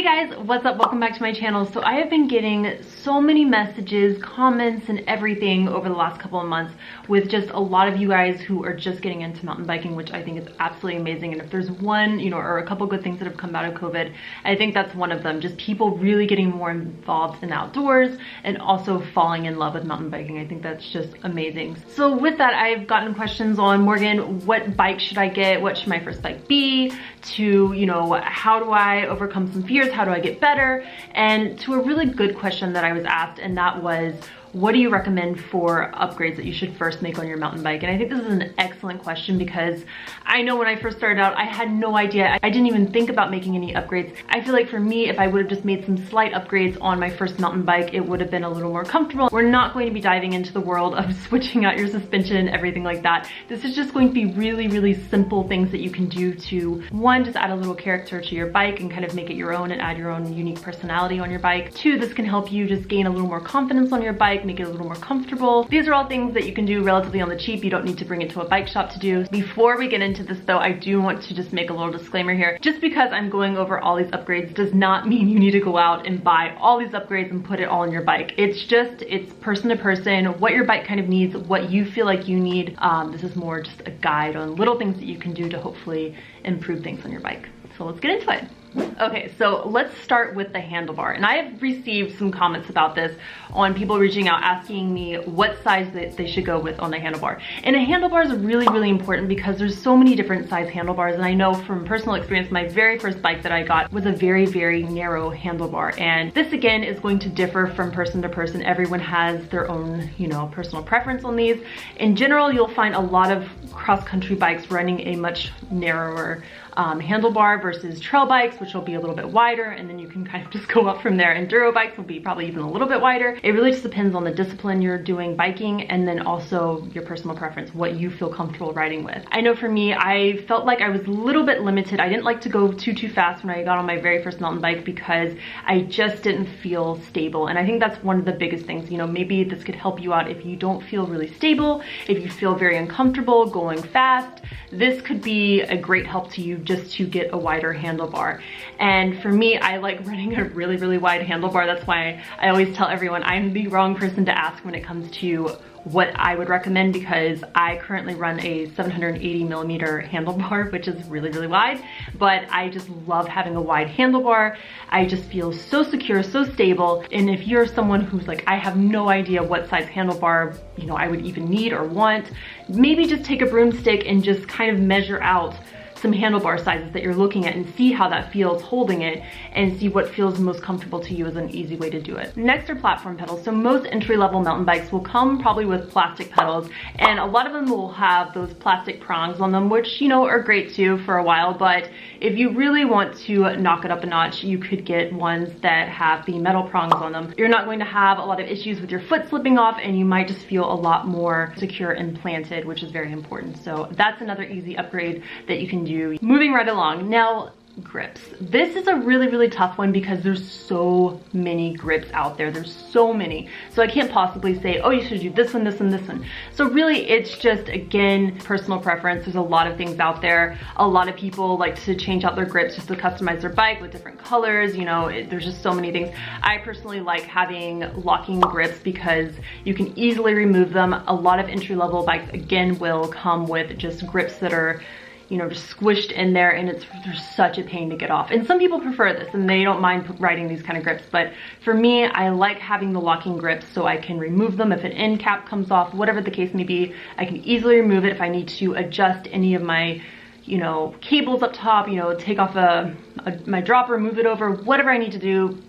Hey guys, what's up? Welcome back to my channel. So I have been getting so many messages, comments, and everything over the last couple of months with just a lot of you guys who are just getting into mountain biking, which I think is absolutely amazing. And if there's one, or a couple good things that have come out of COVID, I think that's one of them. Just people really getting more involved in the outdoors and also falling in love with mountain biking. I think that's just amazing. So with that, I've gotten questions on, Morgan, what bike should I get? What should my first bike be? To, how do I overcome some fears? How do I get better? And to a really good question that I was asked, and that was, what do you recommend for upgrades that you should first make on your mountain bike? And I think this is an excellent question because I know when I first started out, I had no idea. I didn't even think about making any upgrades. I feel like for me, if I would have just made some slight upgrades on my first mountain bike, it would have been a little more comfortable. We're not going to be diving into the world of switching out your suspension and everything like that. This is just going to be really, really simple things that you can do to, one, just add a little character to your bike and kind of make it your own and add your own unique personality on your bike. Two, this can help you just gain a little more confidence on your bike, make it a little more comfortable. These are all things that you can do relatively on the cheap. You don't need to bring it to a bike shop to do. Before we get into this though, I do want to just make a little disclaimer here. Just because I'm going over all these upgrades does not mean you need to go out and buy all these upgrades and put it all on your bike. It's person to person, what your bike kind of needs, what you feel like you need. This is more just a guide on little things that you can do to hopefully improve things on your bike. So let's get into it. Okay, so let's start with the handlebar. And I have received some comments about this on people reaching out asking me what size that they should go with on the handlebar. And a handlebar is really, really important because there's so many different size handlebars. And I know from personal experience, my very first bike that I got was a very, very narrow handlebar. And this again is going to differ from person to person. Everyone has their own, personal preference on these. In general, you'll find a lot of cross-country bikes running a much narrower handlebar versus trail bikes, which will be a little bit wider, and then you can kind of just go up from there. Enduro bikes will be probably even a little bit wider. It really just depends on the discipline you're doing biking and then also your personal preference, what you feel comfortable riding with. I know for me, I felt like I was a little bit limited. I didn't like to go too fast when I got on my very first mountain bike because I just didn't feel stable. And I think that's one of the biggest things. Maybe this could help you out if you don't feel really stable, if you feel very uncomfortable going fast. This could be a great help to you just to get a wider handlebar. And for me, I like running a really, really wide handlebar. That's why I always tell everyone I'm the wrong person to ask when it comes to what I would recommend, because I currently run a 780 millimeter handlebar, which is really, really wide, but I just love having a wide handlebar. I just feel so secure, so stable. And if you're someone who's like, I have no idea what size handlebar, I would even need or want, maybe just take a broomstick and just kind of measure out some handlebar sizes that you're looking at and see how that feels holding it and see what feels most comfortable to you as an easy way to do it. Next are platform pedals. So most entry-level mountain bikes will come probably with plastic pedals, and a lot of them will have those plastic prongs on them, which are great too for a while. But if you really want to knock it up a notch, you could get ones that have the metal prongs on them. You're not going to have a lot of issues with your foot slipping off, and you might just feel a lot more secure and planted, which is very important. So that's another easy upgrade that you can do. Moving right along. Now, grips. This is a really, really tough one because there's so many grips out there. There's so many. So I can't possibly say, oh, you should do this one, this one, this one. So really it's just, again, personal preference. There's a lot of things out there. A lot of people like to change out their grips just to customize their bike with different colors. There's just so many things. I personally like having locking grips because you can easily remove them. A lot of entry-level bikes, again, will come with just grips that are just squished in there, and they're such a pain to get off. And some people prefer this and they don't mind riding these kind of grips, but for me, I like having the locking grips so I can remove them if an end cap comes off, whatever the case may be. I can easily remove it if I need to adjust any of my cables up top, take off my dropper, move it over, whatever I need to do,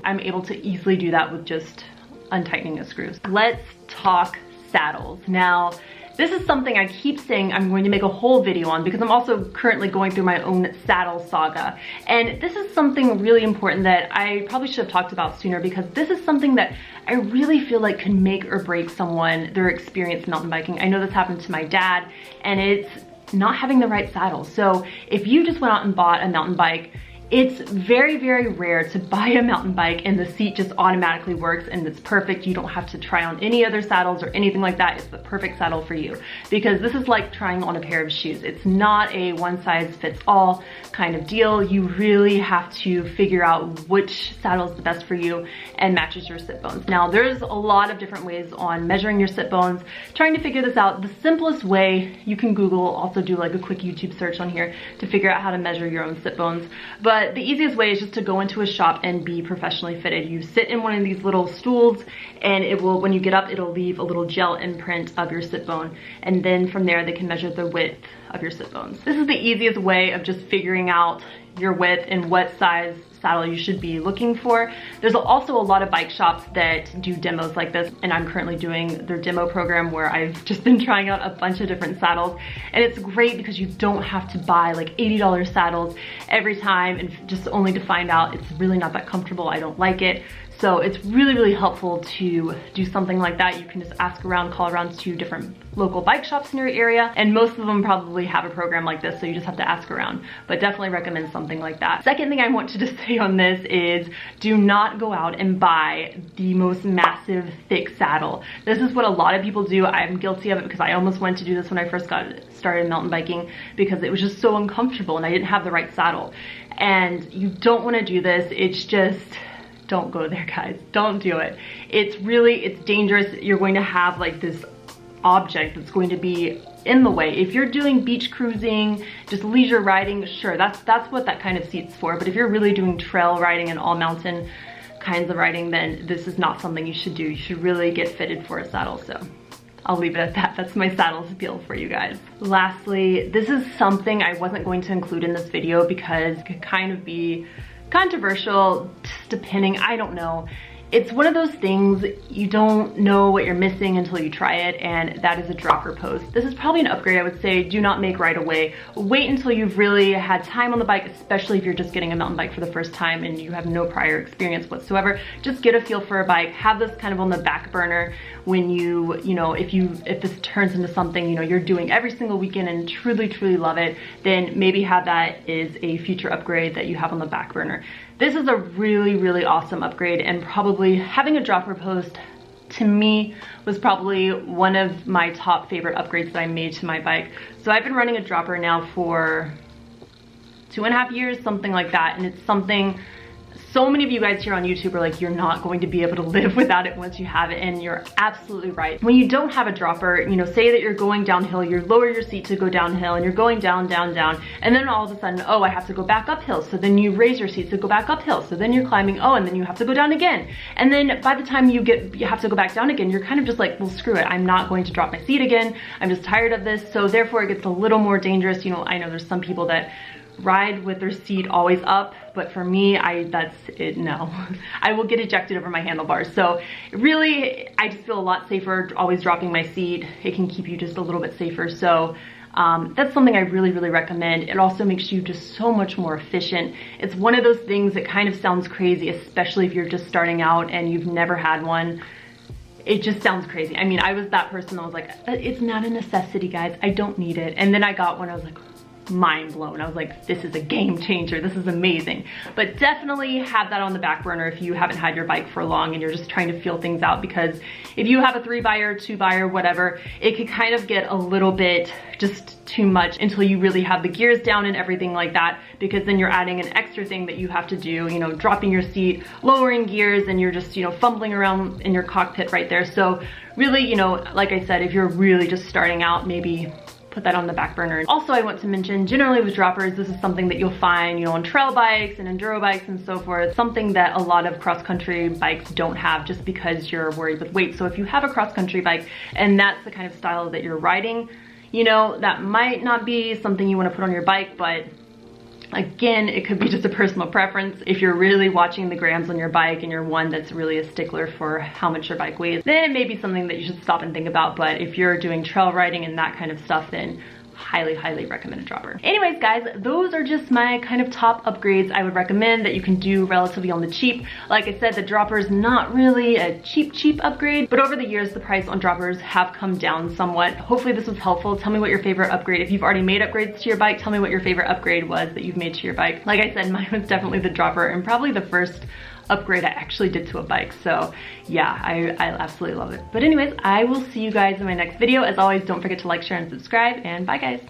I'm able to easily do that with just untightening the screws. Let's talk saddles. Now, this is something I keep saying I'm going to make a whole video on because I'm also currently going through my own saddle saga. And this is something really important that I probably should have talked about sooner, because this is something that I really feel like can make or break someone, their experience mountain biking. I know this happened to my dad, and it's not having the right saddle. So if you just went out and bought a mountain bike It's very, very rare to buy a mountain bike and the seat just automatically works and it's perfect. You don't have to try on any other saddles or anything like that. It's the perfect saddle for you, because this is like trying on a pair of shoes. It's not a one size fits all kind of deal. You really have to figure out which saddle is the best for you and matches your sit bones. Now, there's a lot of different ways on measuring your sit bones. Trying to figure this out, the simplest way, you can Google, also do like a quick YouTube search on here to figure out how to measure your own sit bones. But the easiest way is just to go into a shop and be professionally fitted. You sit in one of these little stools and it will, when you get up, it'll leave a little gel imprint of your sit bone. And then from there, they can measure the width of your sit bones. This is the easiest way of just figuring out your width and what size saddle you should be looking for. There's also a lot of bike shops that do demos like this, and I'm currently doing their demo program where I've just been trying out a bunch of different saddles, and it's great because you don't have to buy like $80 saddles every time and just only to find out it's really not that comfortable. I don't like it. So it's really, really helpful to do something like that. You can just ask around, call around to different local bike shops in your area, and most of them probably have a program like this, so you just have to ask around, but definitely recommend something like that. Second thing I want to just say on this is do not go out and buy the most massive, thick saddle. This is what a lot of people do. I'm guilty of it because I almost went to do this when I first got started mountain biking because it was just so uncomfortable and I didn't have the right saddle. And you don't want to do this. It's just, don't go there, guys. Don't do it. It's dangerous. You're going to have like this object that's going to be in the way. If you're doing beach cruising, just leisure riding, sure, that's what that kind of seat's for. But if you're really doing trail riding and all mountain kinds of riding, then this is not something you should do. You should really get fitted for a saddle. So I'll leave it at that. That's my saddles appeal for you guys. Lastly, this is something I wasn't going to include in this video because it could kind of be controversial, depending, I don't know. It's one of those things, you don't know what you're missing until you try it, and that is a dropper post. This is probably an upgrade I would say do not make right away. Wait until you've really had time on the bike, especially if you're just getting a mountain bike for the first time and you have no prior experience whatsoever. Just get a feel for a bike, have this kind of on the back burner when you know, if this turns into something, you know, you're doing every single weekend and truly, truly love it, then maybe have that is a future upgrade that you have on the back burner. This is a really, really awesome upgrade, and probably having a dropper post to me was probably one of my top favorite upgrades that I made to my bike. So I've been running a dropper now for 2.5 years, something like that, and it's something so many of you guys here on YouTube are like, you're not going to be able to live without it once you have it, and you're absolutely right. When you don't have a dropper, you know, say that you're going downhill, you lower your seat to go downhill, and you're going down, down, down, and then all of a sudden, oh, I have to go back uphill, so then you raise your seat to go back uphill, so then you're climbing, oh, and then you have to go down again, and then by the time you have to go back down again, you're kind of just like, well, screw it, I'm not going to drop my seat again, I'm just tired of this, so therefore it gets a little more dangerous. You know, I know there's some people that ride with their seat always up, but for me, that's it. No, I will get ejected over my handlebars. So really, I just feel a lot safer always dropping my seat. It can keep you just a little bit safer. So that's something I really, really recommend. It also makes you just so much more efficient. It's one of those things that kind of sounds crazy, especially if you're just starting out and you've never had one. It just sounds crazy. I mean, I was that person that was like, it's not a necessity, guys. I don't need it. And then I got one, I was like, mind blown. I was like, this is a game changer. This is amazing. But definitely have that on the back burner if you haven't had your bike for long and you're just trying to feel things out, because if you have a 3x or 2x, whatever, it could kind of get a little bit just too much until you really have the gears down and everything like that, because then you're adding an extra thing that you have to do, you know, dropping your seat, lowering gears, and you're just, you know, fumbling around in your cockpit right there. So really, you know, like I said, if you're really just starting out, maybe put that on the back burner. Also, I want to mention, generally with droppers, this is something that you'll find, you know, on trail bikes and enduro bikes and so forth. Something that a lot of cross-country bikes don't have just because you're worried with weight. So if you have a cross-country bike and that's the kind of style that you're riding, you know, that might not be something you want to put on your bike, but again, it could be just a personal preference. If you're really watching the grams on your bike and you're one that's really a stickler for how much your bike weighs, then it may be something that you should stop and think about. But if you're doing trail riding and that kind of stuff, then highly, highly recommended dropper. Anyways, guys, those are just my kind of top upgrades I would recommend that you can do relatively on the cheap. Like I said, the dropper is not really a cheap upgrade, but over the years, the price on droppers have come down somewhat. Hopefully this was helpful. Tell me what your favorite upgrade, if you've already made upgrades to your bike, tell me what your favorite upgrade was that you've made to your bike. Like I said, mine was definitely the dropper and probably the first upgrade I actually did to a bike. So yeah, I absolutely love it. But anyways, I will see you guys in my next video. As always, don't forget to like, share, and subscribe, and bye guys.